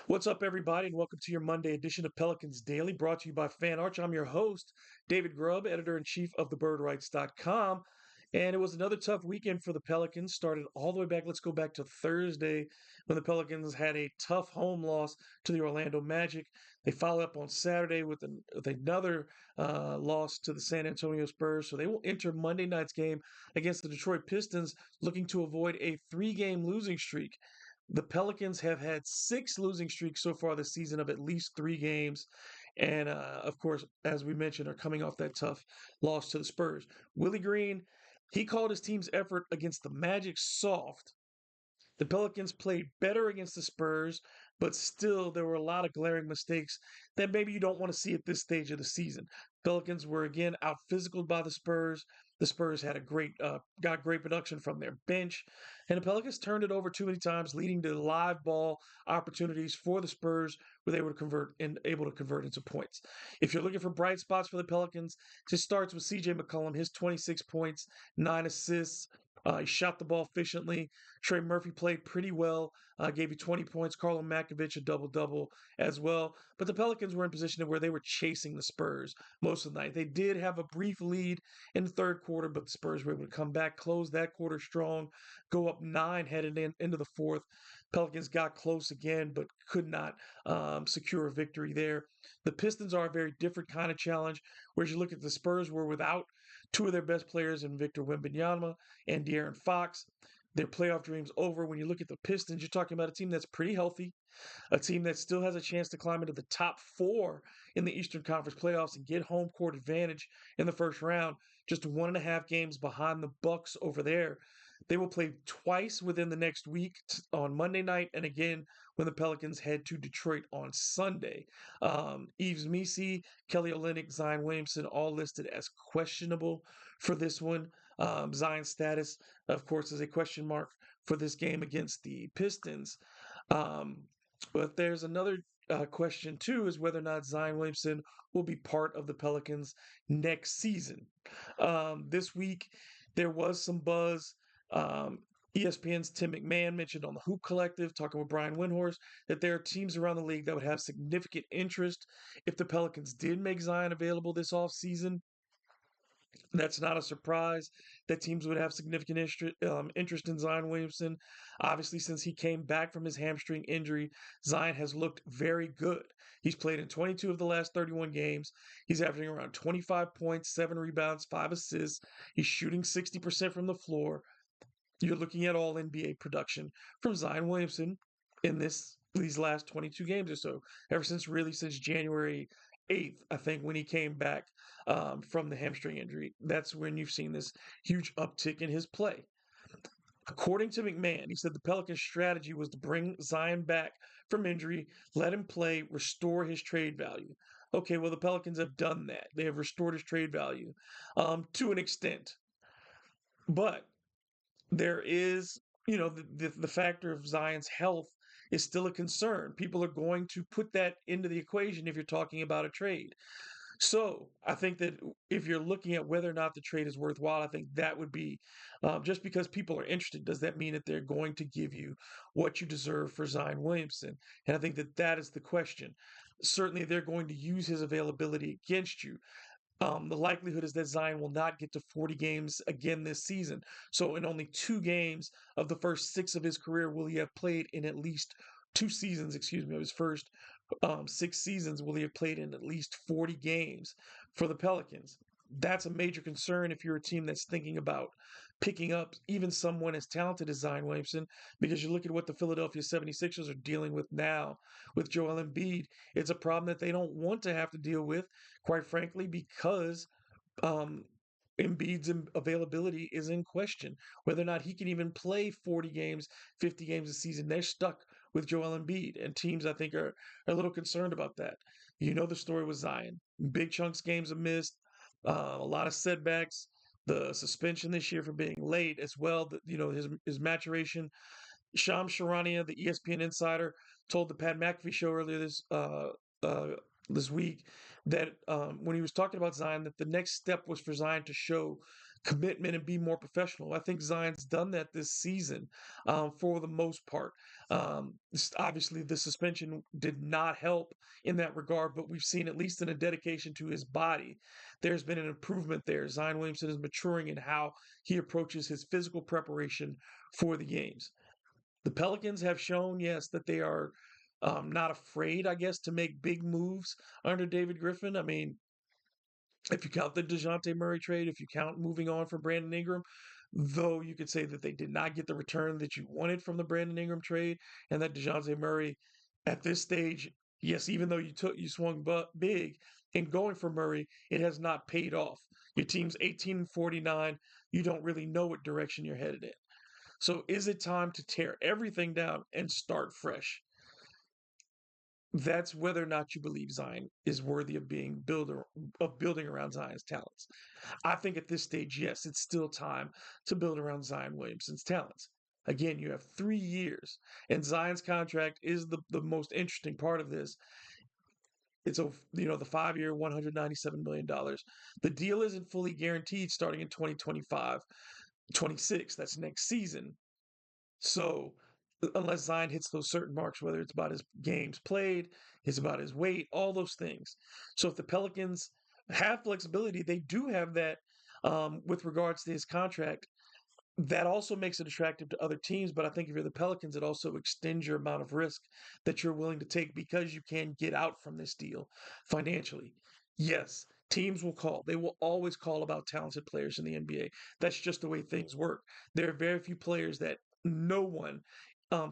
What's up, everybody, and welcome to your Monday edition of Pelicans Daily, brought to you by Fan Arch. I'm your host, David Grubb, editor in chief of thebirdrights.com. And it was another tough weekend for the Pelicans. Started all the way back. Let's go back to Thursday when the Pelicans had a tough home loss to the Orlando Magic. They followed up on Saturday with another loss to the San Antonio Spurs. So they will enter Monday night's game against the Detroit Pistons, looking to avoid a three-game losing streak. The Pelicans have had six losing streaks so far this season of at least three games. And of course, as we mentioned, are coming off that tough loss to the Spurs. Willie Green, he called his team's effort against the Magic soft. The Pelicans played better against the Spurs, but still there were a lot of glaring mistakes that maybe you don't want to see at this stage of the season. Pelicans were again out physicaled by the Spurs. The Spurs had got great production from their bench, and the Pelicans turned it over too many times, leading to live ball opportunities for the Spurs, where they were able to convert into points. If you're looking for bright spots for the Pelicans, it just starts with C.J. McCollum, his 26 points, 9 assists. He shot the ball efficiently. Trey Murphy played pretty well, gave you 20 points. Carlo Makovich, a double-double as well. But the Pelicans were in position where they were chasing the Spurs most of the night. They did have a brief lead in the third quarter, but the Spurs were able to come back, close that quarter strong, go up 9 headed into the fourth. Pelicans got close again, but could not secure a victory there. The Pistons are a very different kind of challenge, whereas you look at the Spurs were without two of their best players in Victor Wembanyama and De'Aaron Fox. Their playoff dreams over. When you look at the Pistons, you're talking about a team that's pretty healthy, a team that still has a chance to climb into the top four in the Eastern Conference playoffs and get home court advantage in the first round. Just 1.5 games behind the Bucks over there. They will play twice within the next week on Monday night, and again when the Pelicans head to Detroit on Sunday. Yves Missi, Kelly Olynyk, Zion Williamson, all listed as questionable for this one. Zion's status, of course, is a question mark for this game against the Pistons. Um, but there's another question too, is whether or not Zion Williamson will be part of the Pelicans next season. This week, there was some buzz. Um, ESPN's Tim McMahon mentioned on the Hoop Collective, talking with Brian Windhorst, that there are teams around the league that would have significant interest if the Pelicans did make Zion available this offseason. That's not a surprise that teams would have significant interest in Zion Williamson. Obviously, since he came back from his hamstring injury, Zion has looked very good. He's played in 22 of the last 31 games. He's averaging around 25 points, 7 rebounds, 5 assists. He's shooting 60% from the floor. You're looking at all NBA production from Zion Williamson in these last 22 games or so, since January 8th, I think, when he came back from the hamstring injury. That's when you've seen this huge uptick in his play. According to McMahon, he said the Pelicans' strategy was to bring Zion back from injury, let him play, restore his trade value. Okay, well, the Pelicans have done that. They have restored his trade value to an extent. But there is, the factor of Zion's health is still a concern. People are going to put that into the equation if you're talking about a trade. So I think that if you're looking at whether or not the trade is worthwhile, I think that would be just because people are interested, does that mean that they're going to give you what you deserve for Zion Williamson? And I think that that is the question. Certainly, they're going to use his availability against you. The likelihood is that Zion will not get to 40 games again this season. So, in only 2 games of the first 6 of his career will he have played in at least 2 seasons, of his first 6 seasons, will he have played in at least 40 games for the Pelicans. That's a major concern if you're a team that's thinking about picking up even someone as talented as Zion Williamson, because you look at what the Philadelphia 76ers are dealing with now with Joel Embiid. It's a problem that they don't want to have to deal with, quite frankly, because um, Embiid's availability is in question. Whether or not he can even play 40 games, 50 games a season, they're stuck with Joel Embiid. And teams, I think, are a little concerned about that. You know the story with Zion. Big chunks games are missed, a lot of setbacks, the suspension this year for being late as well, his maturation. Shams Charania, the ESPN insider, told the Pat McAfee show earlier uh, this week that when he was talking about Zion, that the next step was for Zion to show commitment and be more professional. I think Zion's done that this season for the most part. Obviously, the suspension did not help in that regard, but we've seen, at least in a dedication to his body, there's been an improvement there. Zion Williamson is maturing in how he approaches his physical preparation for the games. The Pelicans have shown, yes, that they are not afraid, I guess, to make big moves under David Griffin. I mean, if you count the DeJounte Murray trade, if you count moving on from Brandon Ingram, though you could say that they did not get the return that you wanted from the Brandon Ingram trade, and that DeJounte Murray at this stage, yes, even though you swung big in going for Murray, it has not paid off. Your team's 18-49. You don't really know what direction you're headed in. So is it time to tear everything down and start fresh? That's whether or not you believe Zion is worthy of being builder of building around Zion's talents. I think at this stage, yes, it's still time to build around Zion Williamson's talents. Again, you have 3 years, and Zion's contract is the most interesting part of this. It's the 5 year, $197 million. The deal isn't fully guaranteed starting in 2025, 26. That's next season. So unless Zion hits those certain marks, whether it's about his games played, it's about his weight, all those things. So if the Pelicans have flexibility, they do have that with regards to his contract. That also makes it attractive to other teams. But I think if you're the Pelicans, it also extends your amount of risk that you're willing to take because you can get out from this deal financially. Yes, teams will call. They will always call about talented players in the NBA. That's just the way things work. There are very few players that no one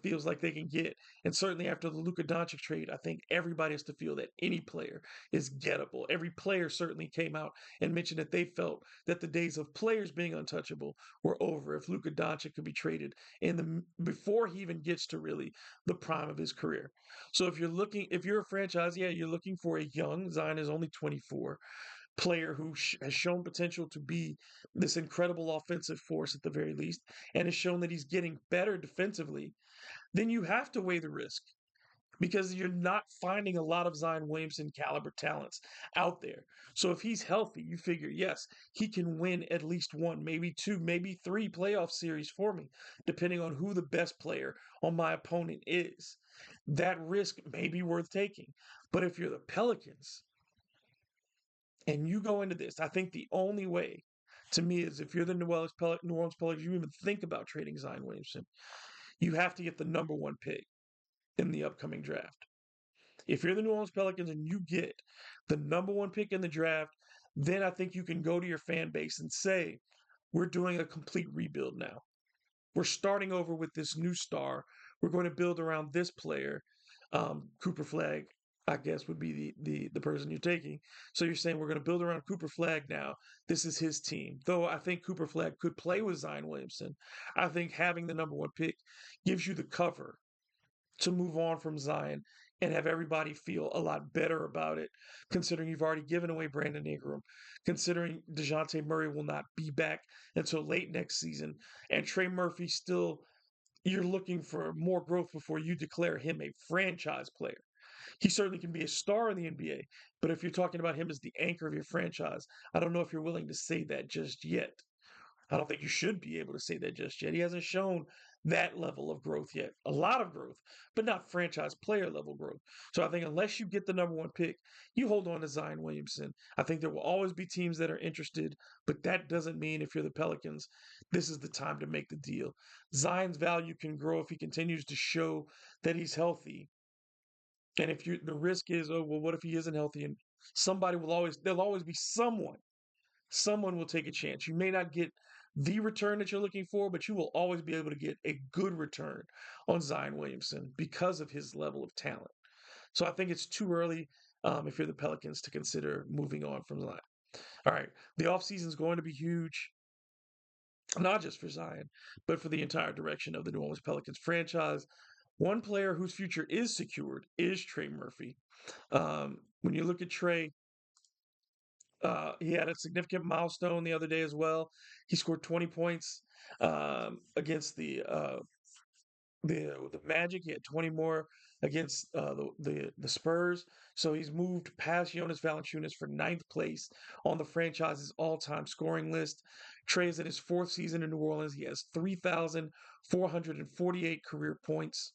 feels like they can get. And certainly after the Luka Doncic trade, I think everybody has to feel that any player is gettable. Every player certainly came out and mentioned that they felt that the days of players being untouchable were over if Luka Doncic could be traded in the before he even gets to really the prime of his career. So if you're a franchise, yeah, you're looking for a young, Zion is only 24, player who has shown potential to be this incredible offensive force at the very least, and has shown that he's getting better defensively, then you have to weigh the risk because you're not finding a lot of Zion Williamson caliber talents out there. So if he's healthy, you figure, yes, he can win at least one, maybe two, maybe three playoff series for me, depending on who the best player on my opponent is. That risk may be worth taking. But if you're the Pelicans and you go into this, I think the only way to me is if you're the New Orleans Pelicans, you even think about trading Zion Williamson, you have to get the number one pick in the upcoming draft. If you're the New Orleans Pelicans and you get the number one pick in the draft, then I think you can go to your fan base and say, we're doing a complete rebuild now. We're starting over with this new star. We're going to build around this player. Cooper Flag, I guess, would be the person you're taking. So you're saying we're going to build around Cooper Flag now. This is his team. Though I think Cooper Flag could play with Zion Williamson. I think having the number one pick gives you the cover to move on from Zion and have everybody feel a lot better about it, considering you've already given away Brandon Ingram, considering DeJounte Murray will not be back until late next season, and Trey Murphy still, you're looking for more growth before you declare him a franchise player. He certainly can be a star in the NBA, but if you're talking about him as the anchor of your franchise, I don't know if you're willing to say that just yet. I don't think you should be able to say that just yet. He hasn't shown that level of growth yet. A lot of growth, but not franchise player level growth. So I think unless you get the number one pick, you hold on to Zion Williamson. I think there will always be teams that are interested, but that doesn't mean if you're the Pelicans, this is the time to make the deal. Zion's value can grow if he continues to show that he's healthy. And if you the risk is, oh well, what if he isn't healthy? And there'll always be someone will take a chance. You may not get the return that you're looking for, but you will always be able to get a good return on Zion Williamson because of his level of talent. So I think it's too early if you're the Pelicans to consider moving on from Zion. All right. The offseason is going to be huge, not just for Zion, but for the entire direction of the New Orleans Pelicans franchise. One player whose future is secured is Trey Murphy. When you look at Trey, he had a significant milestone the other day as well. He scored 20 points against the Magic. He had 20 more against the Spurs. So he's moved past Jonas Valanciunas for ninth place on the franchise's all-time scoring list. Trey is in his fourth season in New Orleans. He has 3,448 career points.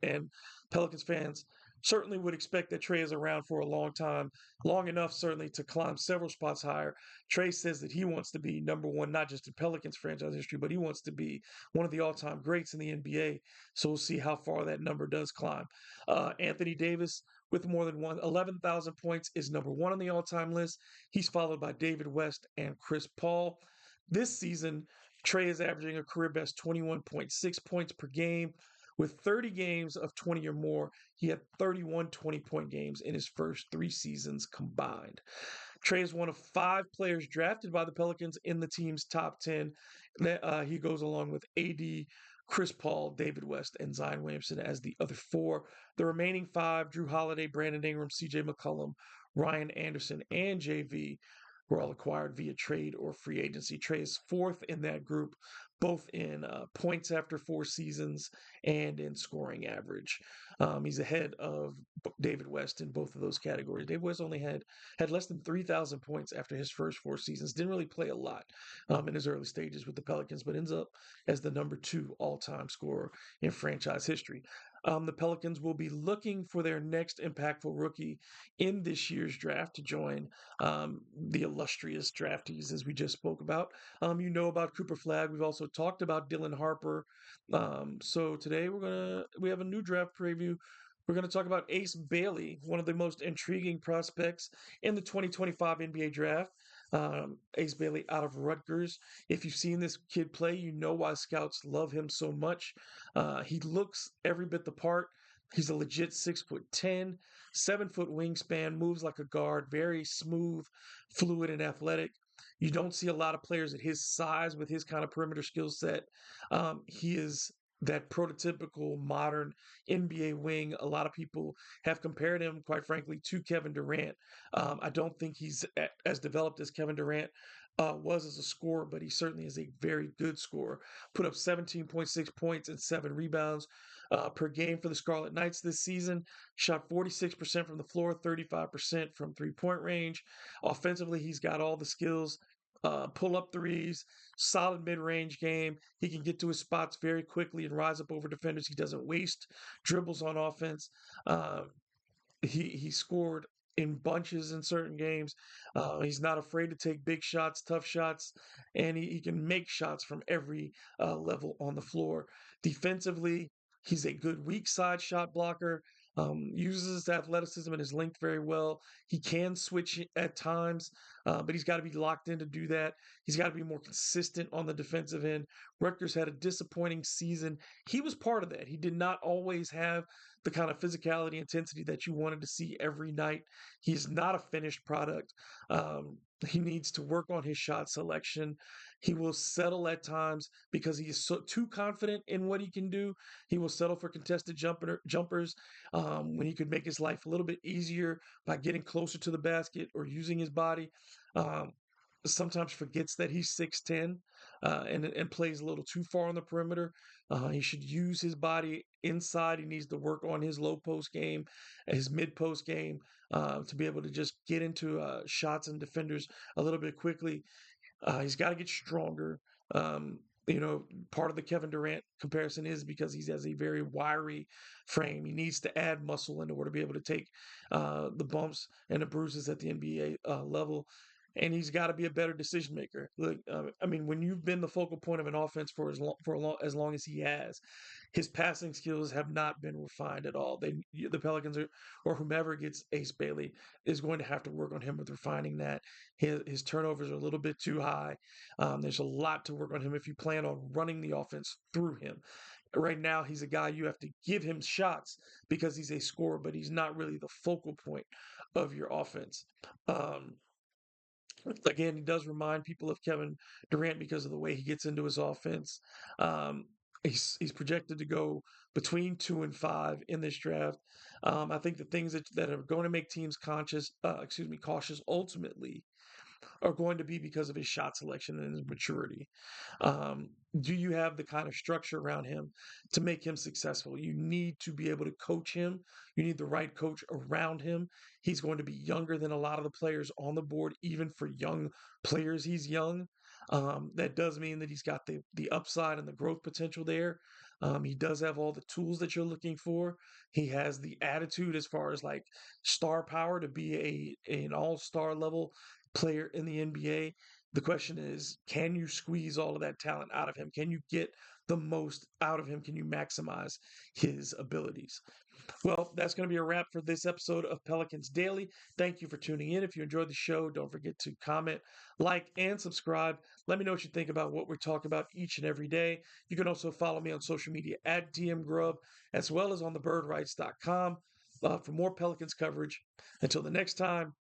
And Pelicans fans certainly would expect that Trey is around for a long time, long enough certainly to climb several spots higher. Trey says that he wants to be number one, not just in Pelicans franchise history, but he wants to be one of the all-time greats in the NBA. So we'll see how far that number does climb. Anthony Davis, with more than 11,000 points, is number one on the all-time list. He's followed by David West and Chris Paul. This season, Trey is averaging a career best 21.6 points per game. With 30 games of 20 or more, he had 31 20-point games in his first three seasons combined. Trey is one of five players drafted by the Pelicans in the team's top 10. He goes along with AD, Chris Paul, David West, and Zion Williamson as the other four. The remaining five, Drew Holiday, Brandon Ingram, CJ McCollum, Ryan Anderson, and JV, were all acquired via trade or free agency. Trey is fourth in that group, both in points after four seasons and in scoring average. He's ahead of David West in both of those categories. David West only had less than 3,000 points after his first four seasons. Didn't really play a lot in his early stages with the Pelicans, but ends up as the number two all-time scorer in franchise history. The Pelicans will be looking for their next impactful rookie in this year's draft to join the illustrious draftees, as we just spoke about. You know about Cooper Flagg. We've also talked about Dylan Harper. So today we have a new draft preview. We're going to talk about Ace Bailey, one of the most intriguing prospects in the 2025 NBA draft. Ace Bailey out of Rutgers. If you've seen this kid play, you know why scouts love him so much. He looks every bit the part. He's a legit 6'10", 7-foot wingspan, moves like a guard, very smooth, fluid, and athletic. You don't see a lot of players at his size with his kind of perimeter skill set. He is that prototypical modern NBA wing. A lot of people have compared him, quite frankly, to Kevin Durant. I don't think he's as developed as Kevin Durant was as a scorer, but he certainly is a very good scorer. Put up 17.6 points and 7 rebounds per game for the Scarlet Knights this season. Shot 46% from the floor, 35% from three-point range. Offensively, he's got all the skills. Pull up threes, solid mid range game. He can get to his spots very quickly and rise up over defenders. He doesn't waste dribbles on offense. Uh, he scored in bunches in certain games. He's not afraid to take big shots, tough shots, and he can make shots from every level on the floor. Defensively, he's a good weak side shot blocker. Uses his athleticism and his length very well. He can switch at times, but he's got to be locked in to do that. He's got to be more consistent on the defensive end. Rutgers had a disappointing season. He was part of that. He did not always have the kind of physicality, intensity that you wanted to see every night. He's not a finished product. He needs to work on his shot selection. He will settle at times because he is too confident in what he can do. He will settle for contested jumpers when he could make his life a little bit easier by getting closer to the basket or using his body. Um, Sometimes forgets that he's 6'10", and plays a little too far on the perimeter. He should use his body inside. He needs to work on his low post game, his mid post game, to be able to just get into shots and defenders a little bit quickly. He's got to get stronger. Um, Part of the Kevin Durant comparison is because he has a very wiry frame. He needs to add muscle in order to be able to take the bumps and the bruises at the NBA level. And he's got to be a better decision maker. Look, I mean, when you've been the focal point of an offense for as long as he has, his passing skills have not been refined at all. The Pelicans or whomever gets Ace Bailey is going to have to work on him with refining that. His turnovers are a little bit too high. There's a lot to work on him if you plan on running the offense through him. Right now, he's a guy you have to give him shots because he's a scorer, but he's not really the focal point of your offense. Um, Again, he does remind people of Kevin Durant because of the way he gets into his offense. Um, he's projected to go between 2 and 5 in this draft. I think the things that are going to make teams cautious ultimately are going to be because of his shot selection and his maturity. Um, do you have the kind of structure around him to make him successful? You need to be able to coach him. You need the right coach around him. He's going to be younger than a lot of the players on the board, even for young players. He's young. That does mean that he's got the upside and the growth potential there. He does have all the tools that you're looking for. He has the attitude as far as like star power to be an all-star level player in the NBA. The question is, can you squeeze all of that talent out of him? Can you get the most out of him? Can you maximize his abilities? Well, that's going to be a wrap for this episode of Pelicans Daily. Thank you for tuning in. If you enjoyed the show, don't forget to comment, like, and subscribe. Let me know what you think about what we're talking about each and every day. You can also follow me on social media at DM Grubb, as well as on thebirdrights.com for more Pelicans coverage. Until the next time,